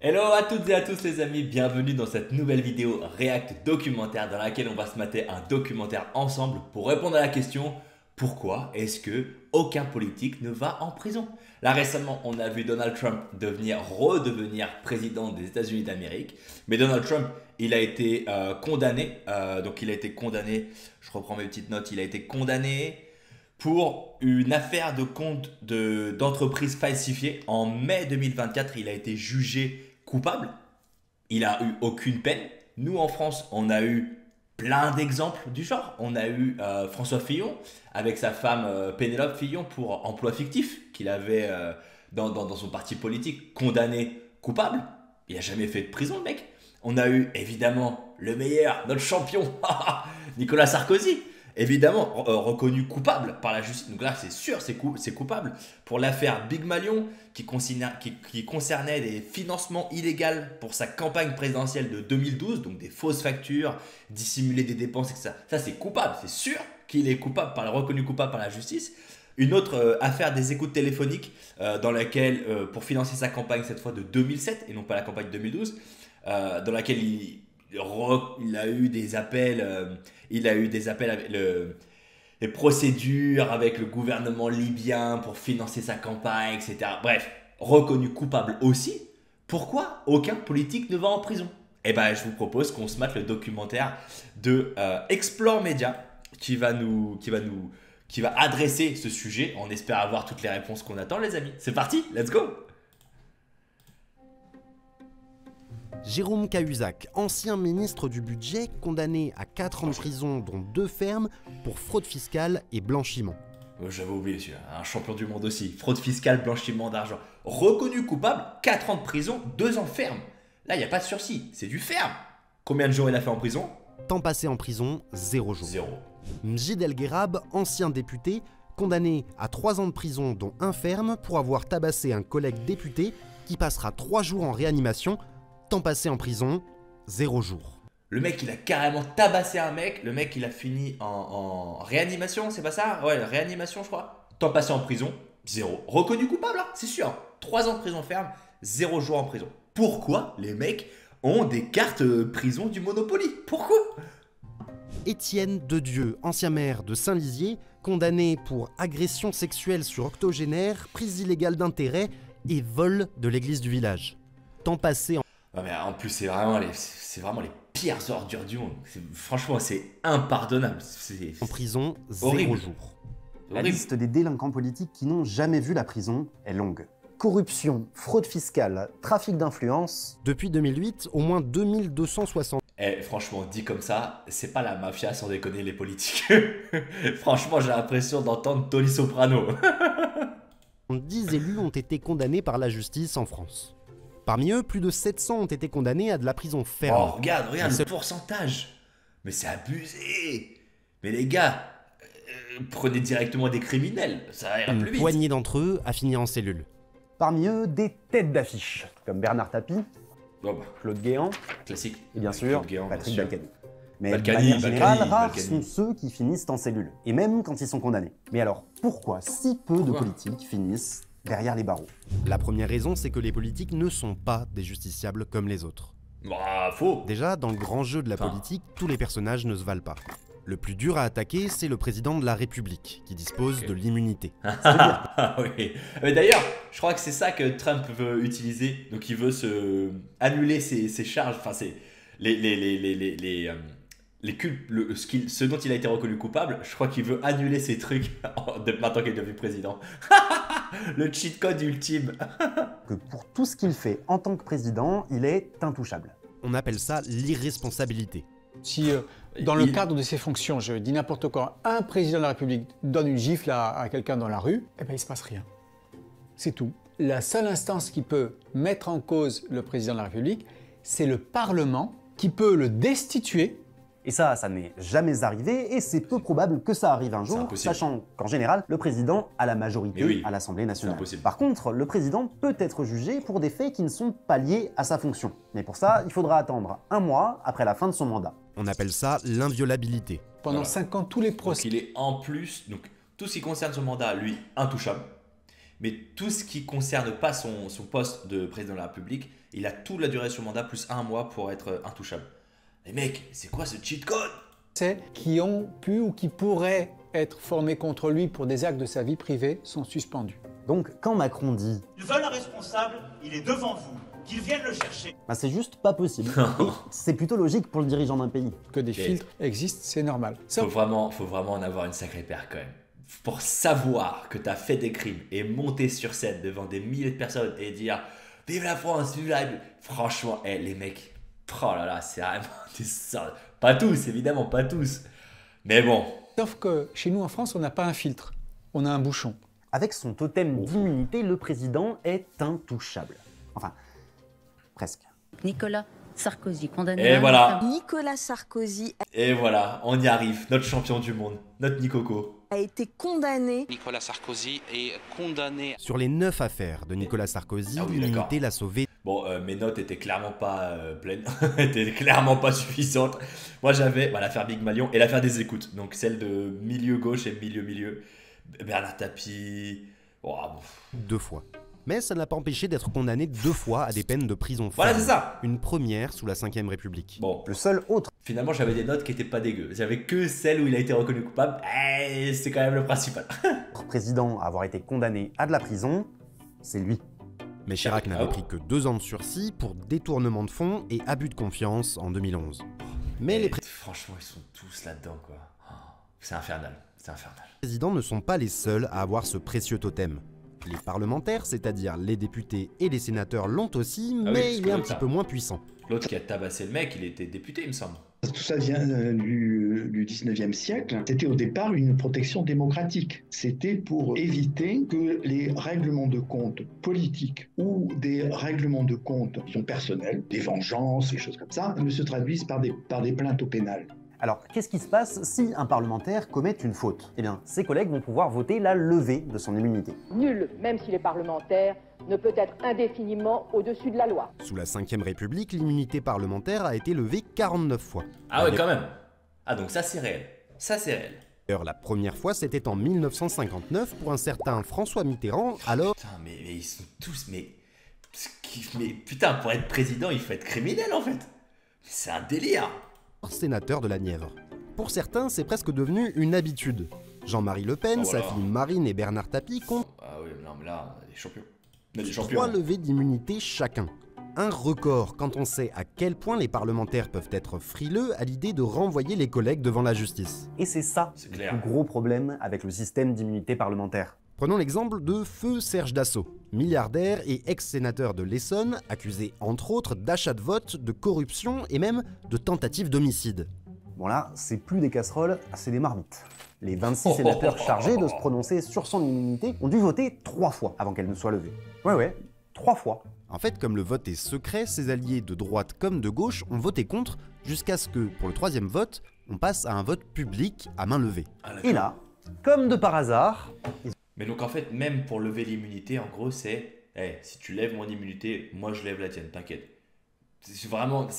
Hello à toutes et à tous les amis, bienvenue dans cette nouvelle vidéo React documentaire dans laquelle on va se mater un documentaire ensemble pour répondre à la question pourquoi est-ce que aucun politique ne va en prison? Là récemment on a vu Donald Trump redevenir président des États-Unis d'Amérique, mais Donald Trump il a été condamné, je reprends mes petites notes, il a été condamné pour une affaire de compte d'entreprise falsifiée. En mai 2024, il a été jugé coupable. Il a eu aucune peine. Nous, en France, on a eu plein d'exemples du genre. On a eu François Fillon avec sa femme Pénélope Fillon pour emploi fictif qu'il avait dans son parti politique, condamné coupable. Il n'a jamais fait de prison, le mec. On a eu évidemment le meilleur, notre champion, Nicolas Sarkozy. Évidemment, reconnu coupable par la justice. Donc là, c'est sûr, c'est coupable. Pour l'affaire Big Malion, qui concernait des financements illégaux pour sa campagne présidentielle de 2012, donc des fausses factures, dissimuler des dépenses, etc. Ça, c'est coupable. C'est sûr qu'il est reconnu coupable par la justice. Une autre affaire des écoutes téléphoniques, dans laquelle, pour financer sa campagne, cette fois de 2007, et non pas la campagne de 2012, dans laquelle il a eu des appels, avec les procédures avec le gouvernement libyen pour financer sa campagne, etc. Bref, reconnu coupable aussi. Pourquoi aucun politique ne va en prison? Eh ben, je vous propose qu'on se mate le documentaire de Explore Media qui va adresser ce sujet. On espère avoir toutes les réponses qu'on attend, les amis. C'est parti, let's go! Jérôme Cahuzac, ancien ministre du Budget, condamné à 4 ans de prison, dont 2 fermes, pour fraude fiscale et blanchiment. J'avais oublié celui-là, un champion du monde aussi. Fraude fiscale, blanchiment d'argent. Reconnu coupable, 4 ans de prison, 2 ans ferme. Là, il n'y a pas de sursis, c'est du ferme. Combien de jours il a fait en prison? Temps passé en prison, 0 jours. 0. Mjid El Guerrab, ancien député, condamné à 3 ans de prison, dont 1 ferme, pour avoir tabassé un collègue député qui passera 3 jours en réanimation. Temps passé en prison, 0 jours. Le mec, il a carrément tabassé un mec. Le mec, il a fini en réanimation, c'est pas ça? Ouais, réanimation, je crois. Temps passé en prison, 0. Reconnu coupable, hein, c'est sûr. 3 ans de prison ferme, 0 jours en prison. Pourquoi les mecs ont des cartes prison du Monopoly? Pourquoi? Étienne Dedieu, ancien maire de Saint-Lizier, condamné pour agression sexuelle sur octogénaire, prise illégale d'intérêt et vol de l'église du village. Temps passé en... Ouais, mais en plus, c'est vraiment les pires ordures du monde. Franchement, c'est impardonnable. En prison, 0 horrible. jours. La liste des délinquants politiques qui n'ont jamais vu la prison est longue. Corruption, fraude fiscale, trafic d'influence. Depuis 2008, au moins 2260 Franchement, dit comme ça, c'est pas la mafia sans déconner les politiques. Franchement, j'ai l'impression d'entendre Tony Soprano. 10 élus ont été condamnés par la justice en France. Parmi eux, plus de 700 ont été condamnés à de la prison ferme. Oh, regarde le pourcentage. Mais c'est abusé. Mais les gars, prenez directement des criminels, ça ira plus Une vite. poignée d'entre eux a fini en cellule. Parmi eux, des têtes d'affiche, comme Bernard Tapie, Bon, bah, Claude Guéant classique. et bien sûr Claude Guéant, Patrick bien sûr. Balkany. Mais Balkany, de manière générale, Balkany, rares Balkany. sont ceux qui finissent en cellule, et même quand ils sont condamnés. Mais alors, pourquoi si peu de politiques finissent derrière les barreaux? La première raison, c'est que les politiques ne sont pas des justiciables comme les autres. Bah, faux. Déjà, dans le grand jeu de la politique, tous les personnages ne se valent pas. Le plus dur à attaquer, c'est le président de la République, qui dispose de l'immunité. Ah oui. Mais d'ailleurs, je crois que c'est ça que Trump veut utiliser. Donc il veut annuler ses charges, enfin ce dont il a été reconnu coupable. Je crois qu'il veut annuler ses trucs maintenant qu'il est devenu président. Le cheat code ultime. Que pour tout ce qu'il fait en tant que président, il est intouchable. On appelle ça l'irresponsabilité. Si dans le cadre de ses fonctions, je dis n'importe quoi, un président de la République donne une gifle à quelqu'un dans la rue, eh ben, il ne se passe rien. C'est tout. La seule instance qui peut mettre en cause le président de la République, c'est le Parlement qui peut le destituer. Et ça n'est jamais arrivé, et c'est peu probable que ça arrive un jour, impossible. sachant qu'en général, le président a la majorité Mais oui, à l'Assemblée nationale. impossible. Par contre, le président peut être jugé pour des faits qui ne sont pas liés à sa fonction. Mais pour ça, il faudra attendre 1 mois après la fin de son mandat. On appelle ça l'inviolabilité. Pendant Voilà. 5 ans, tous les Donc procès. il est en plus, donc tout ce qui concerne son mandat, lui, intouchable. Mais tout ce qui concerne pas son poste de président de la République, Il a toute la durée de son mandat plus 1 mois pour être intouchable. Les mecs, c'est quoi ce cheat code? C'est qui ont pu ou qui pourraient être formés contre lui pour des actes de sa vie privée sont suspendus. Donc quand Macron dit Ils veulent un responsable, il est devant vous, qu'ils viennent le chercher. bah, c'est juste pas possible. Et c'est plutôt logique pour le dirigeant d'un pays. Que des filtres existent, c'est normal. Ça, Faut vraiment en avoir une sacrée paire quand même. Pour savoir que t'as fait des crimes et monter sur scène devant des milliers de personnes et dire vive la France, vive la République. Franchement, les mecs, oh là là, c'est vraiment des sortes. Pas tous, évidemment, pas tous. Mais bon. sauf que chez nous en France, on n'a pas un filtre, on a un bouchon. Avec son totem d'immunité, le président est intouchable. Enfin, presque. Nicolas Sarkozy, condamné Et à voilà. Nicolas Sarkozy Et voilà, on y arrive. Notre champion du monde, notre Nicoco. a été condamné. Nicolas Sarkozy est condamné. Sur les 9 affaires de Nicolas Sarkozy, Ah oui, l'immunité d'accord. l'a sauvé. Bon, mes notes étaient clairement pas pleines, étaient clairement pas suffisantes. Moi, j'avais l'affaire Big Malion et l'affaire des écoutes, donc celle de milieu gauche et milieu. Bernard Tapie. Oh, bon. 2 fois. Mais ça ne l'a pas empêché d'être condamné 2 fois à des peines de prison ferme. Voilà, c'est ça. Une première sous la 5ème République. Bon, Le seul autre finalement, j'avais des notes qui étaient pas dégueu. J'avais que celle où il a été reconnu coupable. C'est quand même le principal. président à avoir été condamné à de la prison, c'est lui. Mais Chirac n'avait pris que 2 ans de sursis pour détournement de fonds et abus de confiance en 2011. Mais les Franchement, ils sont tous là-dedans, quoi. Oh, c'est infernal. C'est infernal. présidents ne sont pas les seuls à avoir ce précieux totem. Les parlementaires, c'est-à-dire les députés et les sénateurs, l'ont aussi, Ah oui, mais parce il que est un l'autre, petit là. peu moins puissant. L'autre qui a tabassé le mec, il était député, il me semble. Tout ça vient du 19e siècle. C'était au départ une protection démocratique. C'était pour éviter que les règlements de compte politiques ou des règlements de compte qui sont personnels, des vengeances, des choses comme ça, ne se traduisent par des plaintes au pénal. Alors, qu'est-ce qui se passe si un parlementaire commet une faute? Eh bien, ses collègues vont pouvoir voter la levée de son immunité. Nul, même s'il est parlementaire, ne peut être indéfiniment au-dessus de la loi. Sous la 5ème République, l'immunité parlementaire a été levée 49 fois. Ah ouais, quand même. Ah, donc ça, c'est réel. Ça, c'est réel. D'ailleurs, la première fois, c'était en 1959 pour un certain François Mitterrand, alors Putain, mais ils sont tous... Mais putain, pour être président, il faut être criminel, en fait. C'est un délire. sénateur de la Nièvre. Pour certains, c'est presque devenu une habitude. Jean-Marie Le Pen, Oh sa voilà. fille Marine et Bernard Tapie comptent Ah oui, non, mais là, on a des champions. On a des champions. 3 levées d'immunité chacun. Un record quand on sait à quel point les parlementaires peuvent être frileux à l'idée de renvoyer les collègues devant la justice. Et c'est ça C'est le clair. plus gros problème avec le système d'immunité parlementaire. Prenons l'exemple de Feu Serge Dassault, milliardaire et ex-sénateur de l'Essonne, accusé entre autres d'achat de vote, de corruption et même de tentative d'homicide. Bon là, c'est plus des casseroles, c'est des marmites. Les 26 sénateurs chargés de se prononcer sur son immunité ont dû voter 3 fois avant qu'elle ne soit levée. Ouais, 3 fois. En fait, comme le vote est secret, ses alliés de droite comme de gauche ont voté contre, jusqu'à ce que, pour le 3e vote, on passe à un vote public à main levée. Ah, d'accord. Et là, comme de par hasard, Mais donc, en fait, même pour lever l'immunité, en gros, c'est... si tu lèves mon immunité, moi, je lève la tienne, t'inquiète. C'est vraiment... mais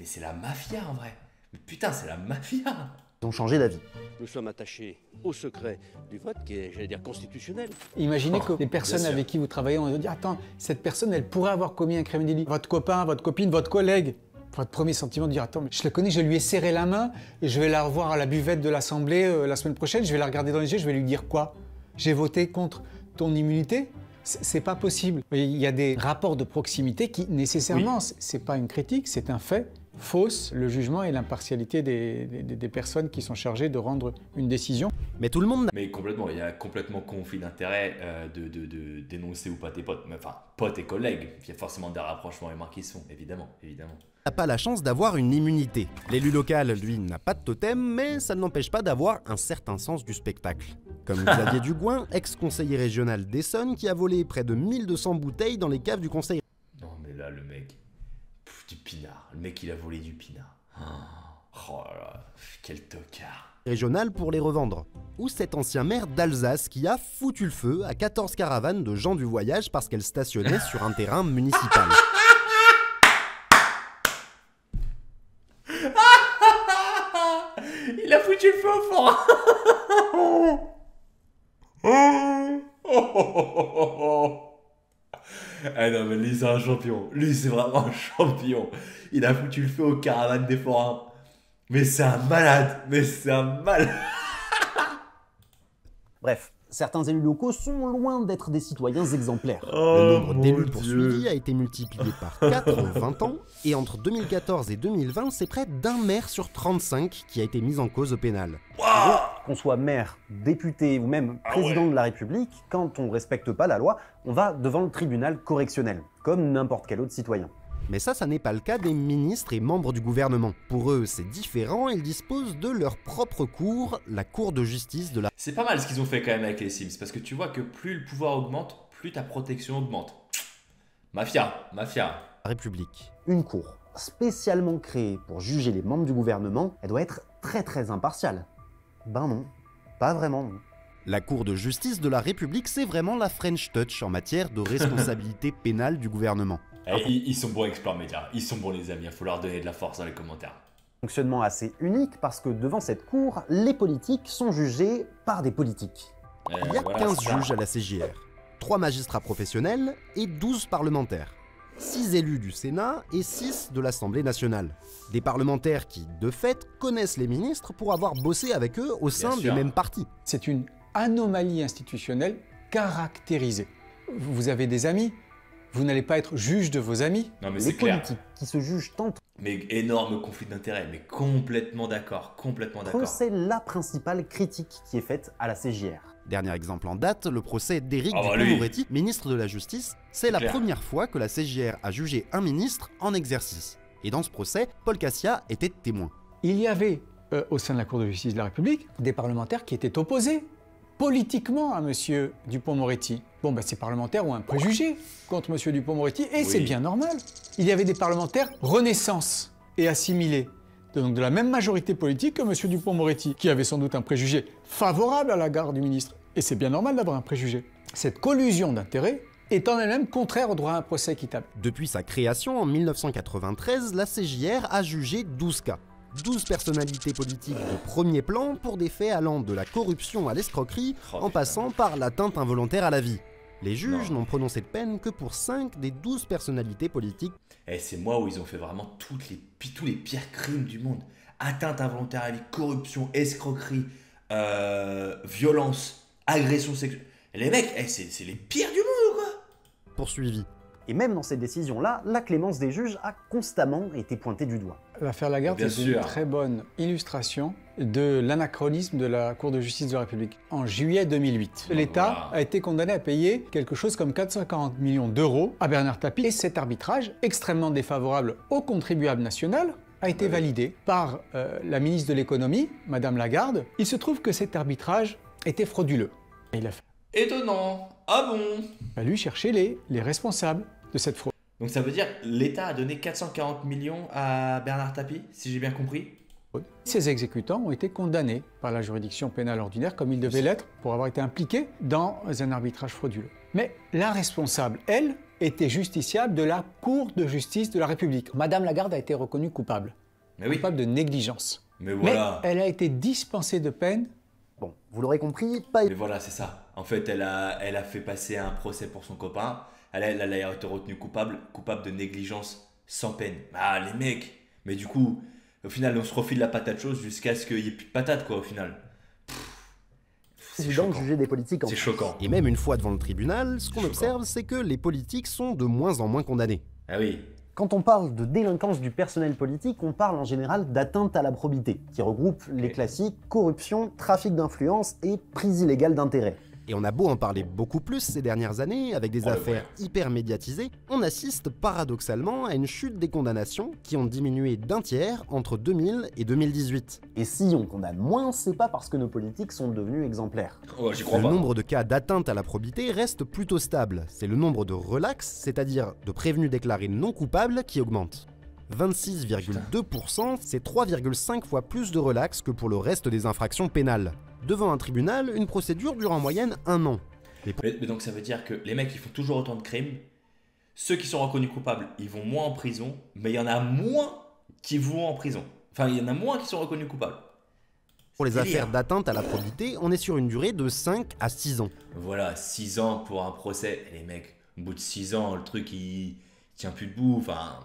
c'est la mafia, en vrai. Mais putain, c'est la mafia. ils ont changé d'avis. Nous sommes attachés au secret du vote qui est, j'allais dire, constitutionnel. Imaginez que les personnes bien sûr. avec qui vous travaillez, on va dire attends, cette personne, elle pourrait avoir commis un crime délit. Votre copain, votre copine, votre collègue. Votre premier sentiment de dire attends, mais je la connais, je lui ai serré la main et je vais la revoir à la buvette de l'Assemblée la semaine prochaine, je vais la regarder dans les yeux, je vais lui dire quoi? J'ai voté contre ton immunité? C'est pas possible. Il y a des rapports de proximité qui, nécessairement, c'est pas une critique, c'est un fait, faussent le jugement et l'impartialité des personnes qui sont chargées de rendre une décision. Mais tout le monde Mais complètement, il y a complètement conflit d'intérêt de dénoncer ou pas tes potes. Mais, enfin, potes et collègues. Il y a forcément des rapprochements et marques qui sont, évidemment. n'a pas la chance d'avoir une immunité. L'élu local, lui, n'a pas de totem, mais ça ne l'empêche pas d'avoir un certain sens du spectacle. Comme Xavier Dugouin, ex-conseiller régional d'Essonne, qui a volé près de 1200 bouteilles dans les caves du conseil Non, mais là, le mec... du pinard. Le mec, il a volé du pinard. Oh là là, quel tocard. régional pour les revendre. Ou cet ancien maire d'Alsace qui a foutu le feu à 14 caravanes de gens du voyage parce qu'elles stationnaient sur un terrain municipal. Il a foutu le feu au fort. Eh non, mais lui, c'est un champion. Lui, c'est vraiment un champion. Il a foutu le feu aux caravanes des forains. Mais c'est un malade. Mais c'est un malade. Bref, certains élus locaux sont loin d'être des citoyens exemplaires. Le nombre d'élus poursuivis a été multiplié par 4 en 20 ans, et entre 2014 et 2020, c'est près d'un maire sur 35 qui a été mis en cause au pénal. Qu'on soit maire, député ou même président de la République, quand on respecte pas la loi, on va devant le tribunal correctionnel, comme n'importe quel autre citoyen. Mais ça n'est pas le cas des ministres et membres du gouvernement. Pour eux, c'est différent, ils disposent de leur propre cour, la Cour de justice de la... C'est pas mal ce qu'ils ont fait quand même avec les Sims, parce que tu vois que plus le pouvoir augmente, plus ta protection augmente. Mafia. République. Une cour spécialement créée pour juger les membres du gouvernement, elle doit être très impartiale. Ben non, pas vraiment non. La Cour de justice de la République, c'est vraiment la French Touch en matière de responsabilité pénale du gouvernement. Ils sont bons experts médias, ils sont bons les amis, il faut leur donner de la force dans les commentaires. Fonctionnement assez unique parce que devant cette cour, les politiques sont jugés par des politiques. Il y a 15 juges à la CJR, 3 magistrats professionnels et 12 parlementaires. 6 élus du Sénat et 6 de l'Assemblée nationale. Des parlementaires qui, de fait, connaissent les ministres pour avoir bossé avec eux au sein des mêmes partis. C'est une anomalie institutionnelle caractérisée. Vous avez des amis, vous n'allez pas être juge de vos amis. Non mais les c'est clair. politiques qui se jugent tant. Mais énorme conflit d'intérêts, mais complètement d'accord, C'est la principale critique qui est faite à la CJR. Dernier exemple en date, le procès d'Éric Dupond-Moretti, ministre de la Justice. C'est la première fois que la CJR a jugé un ministre en exercice. Et dans ce procès, Paul Cassia était témoin. Il y avait, au sein de la Cour de justice de la République, des parlementaires qui étaient opposés politiquement à M. Dupond-Moretti. Bon, ben, ces parlementaires ont un préjugé contre M. Dupond-Moretti, et c'est bien normal. Il y avait des parlementaires Renaissance et assimilés, donc de la même majorité politique que M. Dupond-Moretti, qui avait sans doute un préjugé favorable à la garde du ministre. Et c'est bien normal d'avoir un préjugé. Cette collusion d'intérêts est en elle-même contraire au droit à un procès équitable. Depuis sa création en 1993, la CJR a jugé 12 cas. 12 personnalités politiques de premier plan pour des faits allant de la corruption à l'escroquerie, en passant par l'atteinte involontaire à la vie. Les juges n'ont prononcé de peine que pour 5 des 12 personnalités politiques. Et c'est moi où ils ont fait vraiment tous les pires crimes du monde. Atteinte involontaire à la vie, corruption, escroquerie, violence, agression sexuelle. Les mecs, c'est les pires du monde ou quoi? Poursuivi. Et même dans ces décisions-là, la clémence des juges a constamment été pointée du doigt. L'affaire Lagarde est une très bonne illustration de l'anachronisme de la Cour de justice de la République. En juillet 2008, l'État a été condamné à payer quelque chose comme 440 millions d'euros à Bernard Tapie. Et cet arbitrage, extrêmement défavorable au contribuable national, a été validé par la ministre de l'économie, Madame Lagarde. Il se trouve que cet arbitrage était frauduleux. Et il a étonnant. Ah bon? fallu chercher les responsables de cette fraude. Donc ça veut dire que l'État a donné 440 millions à Bernard Tapie, si j'ai bien compris? Ces exécutants ont été condamnés par la juridiction pénale ordinaire, comme ils devaient l'être, pour avoir été impliqués dans un arbitrage frauduleux. Mais la responsable, elle, était justiciable de la Cour de justice de la République. Madame Lagarde a été reconnue coupable. Coupable de négligence. Mais voilà. Mais elle a été dispensée de peine. Bon, vous l'aurez compris, pas... Mais voilà, c'est ça. En fait, elle a fait passer un procès pour son copain. Elle a été retenue coupable de négligence sans peine. Ah, les mecs. Mais du coup, au final, on se refile la patate chaude jusqu'à ce qu'il n'y ait plus de patate, quoi, au final. C'est choquant. Juger des politiques en... C'est choquant. Et même une fois devant le tribunal, ce qu'on observe, c'est que les politiques sont de moins en moins condamnés. Ah oui. Quand on parle de délinquance du personnel politique, on parle en général d'atteinte à la probité, qui regroupe les classiques corruption, trafic d'influence et prise illégale d'intérêt. Et on a beau en parler beaucoup plus ces dernières années, avec des affaires hyper médiatisées, on assiste paradoxalement à une chute des condamnations qui ont diminué d'un tiers entre 2000 et 2018. Et si on condamne moins, c'est pas parce que nos politiques sont devenus exemplaires. Oh, j'y crois le pas. nombre de cas d'atteinte à la probité reste plutôt stable. C'est le nombre de relax, c'est-à-dire de prévenus déclarés non coupables, qui augmente. 26,2%, c'est 3,5 fois plus de relax que pour le reste des infractions pénales. Devant un tribunal, une procédure dure en moyenne 1 an. Mais donc ça veut dire que les mecs, ils font toujours autant de crimes. Ceux qui sont reconnus coupables, ils vont moins en prison, mais il y en a moins qui vont en prison. Enfin, il y en a moins qui sont reconnus coupables. Pour les affaires d'atteinte à la probité, on est sur une durée de 5 à 6 ans. Voilà, 6 ans pour un procès. Et les mecs, Au bout de 6 ans, le truc, il tient plus debout, enfin...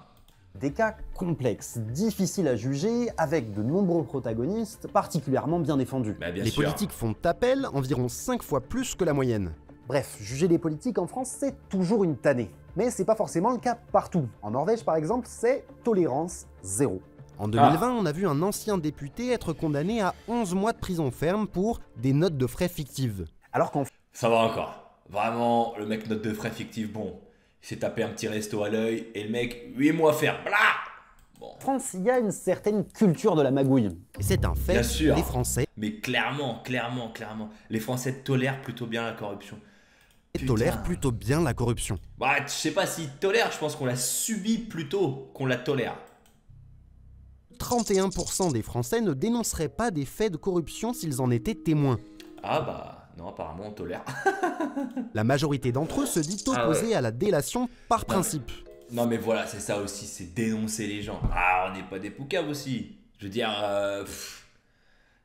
Des cas complexes, difficiles à juger, avec de nombreux protagonistes particulièrement bien défendus. Bah, bien Les sûr. politiques font appel environ 5 fois plus que la moyenne. Bref, juger les politiques en France, c'est toujours une tannée. Mais c'est pas forcément le cas partout. En Norvège, par exemple, c'est tolérance zéro. En 2020, on a vu un ancien député être condamné à 11 mois de prison ferme pour des notes de frais fictives. Alors qu'en Ça va encore. Vraiment, le mec note de frais fictifs, bon. Il s'est tapé un petit resto à l'œil et le mec, 8 mois ferme. Blah bon. France, il y a une certaine culture de la magouille. Et c'est un fait, Bien sûr. les Français Mais clairement, les Français tolèrent plutôt bien la corruption. tolèrent plutôt bien la corruption. Bah, je sais pas s'ils tolèrent, je pense qu'on la subit plutôt qu'on la tolère. 31% des Français ne dénonceraient pas des faits de corruption s'ils en étaient témoins. Ah bah, non, apparemment on tolère. La majorité d'entre eux se dit opposée à la délation par principe. Non mais voilà, c'est ça aussi, c'est dénoncer les gens. Ah, on n'est pas des poucaves aussi. Je veux dire,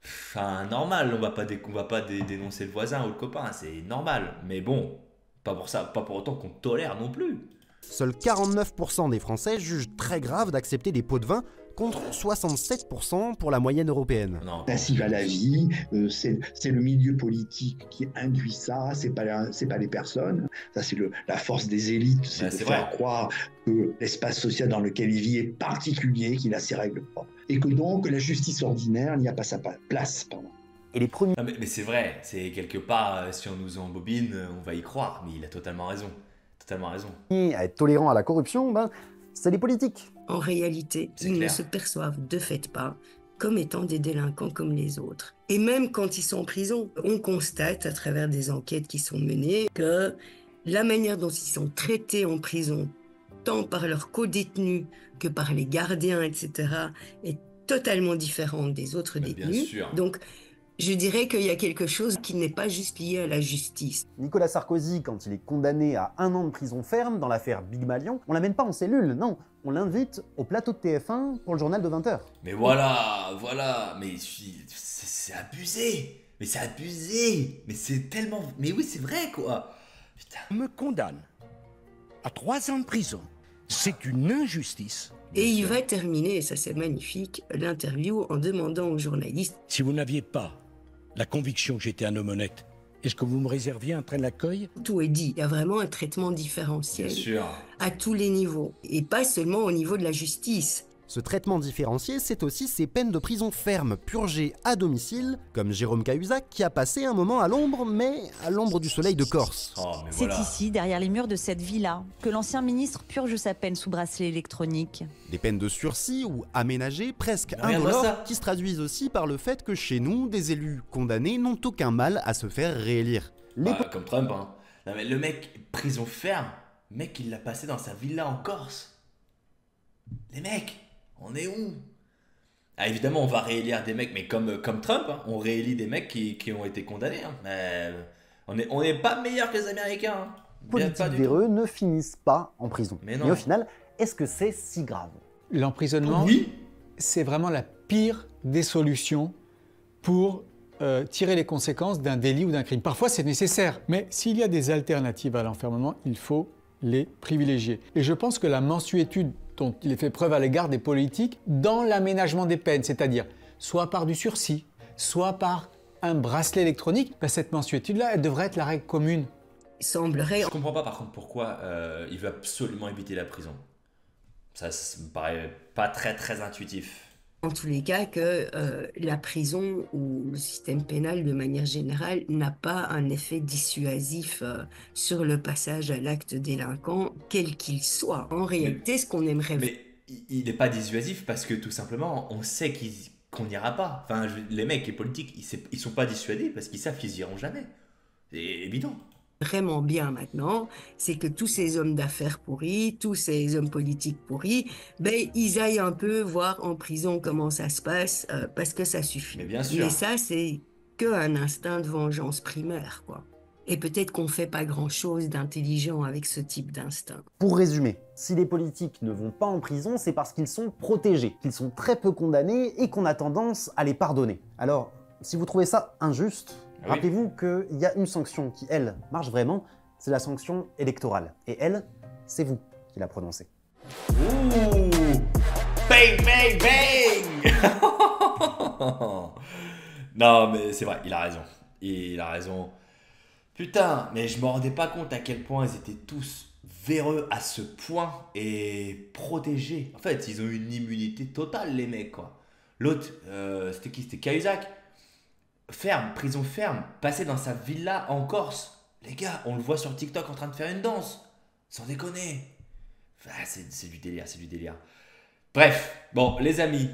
enfin, normal, on va pas dénoncer le voisin ou le copain, c'est normal. Mais bon, pas pour ça, pas pour autant qu'on tolère non plus. Seuls 49% des Français jugent très grave d'accepter des pots de vin, contre 67% pour la moyenne européenne. Passive à la vie, c'est le milieu politique qui induit ça, c'est pas les personnes. Ça, c'est la force des élites, c'est de faire croire que l'espace social dans lequel il vit est particulier, qu'il a ses règles propres. Et que donc, la justice ordinaire n'y a pas sa place. Pardon. Et les premiers... Non, mais c'est vrai, c'est quelque part, si on nous embobine, on va y croire. Mais il a totalement raison. Totalement raison. À être tolérant à la corruption, c'est les politiques. En réalité, ils ne se perçoivent de fait pas comme étant des délinquants comme les autres. Et même quand ils sont en prison, on constate à travers des enquêtes qui sont menées que la manière dont ils sont traités en prison, tant par leurs co-détenus que par les gardiens, etc., est totalement différente des autres détenus. Bien sûr. Donc, je dirais qu'il y a quelque chose qui n'est pas juste lié à la justice. Nicolas Sarkozy, quand il est condamné à 1 an de prison ferme dans l'affaire Big Malion, on l'amène pas en cellule, non. On l'invite au plateau de TF1 pour le journal de 20h. Mais voilà, mais c'est abusé. Mais c'est abusé. Mais c'est tellement... Mais oui, c'est vrai, quoi. Putain. On me condamne à 3 ans de prison. C'est une injustice. Et il va terminer, et ça c'est magnifique, l'interview en demandant aux journalistes... Si vous n'aviez pas la conviction que j'étais un homme honnête, est-ce que vous me réserviez un train d'accueil? Tout est dit. Il y a vraiment un traitement différentiel à tous les niveaux, et pas seulement au niveau de la justice. Ce traitement différencié, c'est aussi ces peines de prison ferme purgées à domicile, comme Jérôme Cahuzac qui a passé un moment à l'ombre, mais à l'ombre du soleil de Corse. C'est ici, derrière les murs de cette villa, que l'ancien ministre purge sa peine sous bracelet électronique. Des peines de sursis ou aménagées, presque indolores, qui se traduisent aussi par le fait que chez nous, des élus condamnés n'ont aucun mal à se faire réélire. Comme Trump, hein. Non, mais le mec, prison ferme, le mec il l'a passé dans sa villa en Corse. Les mecs, on est où? Ah, évidemment, on va réélire des mecs, mais comme Trump, hein, on réélit des mecs qui ont été condamnés. Hein. Mais on n'est pas meilleur que les Américains. Hein. Les politiques véreux ne finissent pas en prison. Mais au final, est-ce que c'est si grave? L'emprisonnement, c'est vraiment la pire des solutions pour tirer les conséquences d'un délit ou d'un crime. Parfois, c'est nécessaire, mais s'il y a des alternatives à l'enfermement, il faut les privilégier. Et je pense que la mansuétude dont il est fait preuve à l'égard des politiques dans l'aménagement des peines, c'est-à-dire soit par du sursis, soit par un bracelet électronique, cette mensuétude-là, elle devrait être la règle commune. Je comprends pas par contre pourquoi il veut absolument éviter la prison. Ça me paraît pas très intuitif. En tous les cas, que la prison ou le système pénal, de manière générale, n'a pas un effet dissuasif sur le passage à l'acte délinquant, quel qu'il soit. En réalité, ce qu'on aimerait... Mais il n'est pas dissuasif parce que tout simplement, on sait qu'on n'ira pas. Enfin, les mecs, les politiques, ils sont pas dissuadés parce qu'ils savent qu'ils iront jamais. C'est évident. Vraiment bien maintenant, c'est que tous ces hommes d'affaires pourris, tous ces hommes politiques pourris, ils aillent un peu voir en prison comment ça se passe, parce que ça suffit. Mais bien sûr. Mais ça, c'est qu'un instinct de vengeance primaire, quoi. Et peut-être qu'on fait pas grand-chose d'intelligent avec ce type d'instinct. Pour résumer, si les politiques ne vont pas en prison, c'est parce qu'ils sont protégés, qu'ils sont très peu condamnés et qu'on a tendance à les pardonner. Alors, si vous trouvez ça injuste, rappelez-vous qu'il y a une sanction qui, elle, marche vraiment, c'est la sanction électorale. Et elle, c'est vous qui la prononcez. Ouh! Bang, bang, bang! Non, mais c'est vrai, il a raison. Il a raison. Putain, mais je me rendais pas compte à quel point ils étaient tous véreux à ce point et protégés. En fait, ils ont une immunité totale, les mecs, quoi. L'autre, c'était qui? C'était Cahuzac. Ferme, prison ferme, passé dans sa villa en Corse. Les gars, on le voit sur TikTok en train de faire une danse. Sans déconner. Ah, c'est du délire, c'est du délire. Bref, bon, les amis,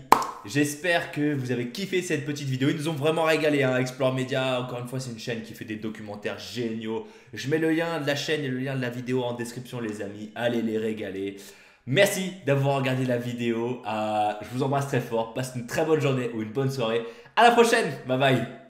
j'espère que vous avez kiffé cette petite vidéo. Ils nous ont vraiment régalé, hein. Explore Media, encore une fois, c'est une chaîne qui fait des documentaires géniaux. Je mets le lien de la chaîne et le lien de la vidéo en description, les amis. Allez les régaler. Merci d'avoir regardé la vidéo. Je vous embrasse très fort. Passe une très bonne journée ou une bonne soirée. À la prochaine. Bye bye.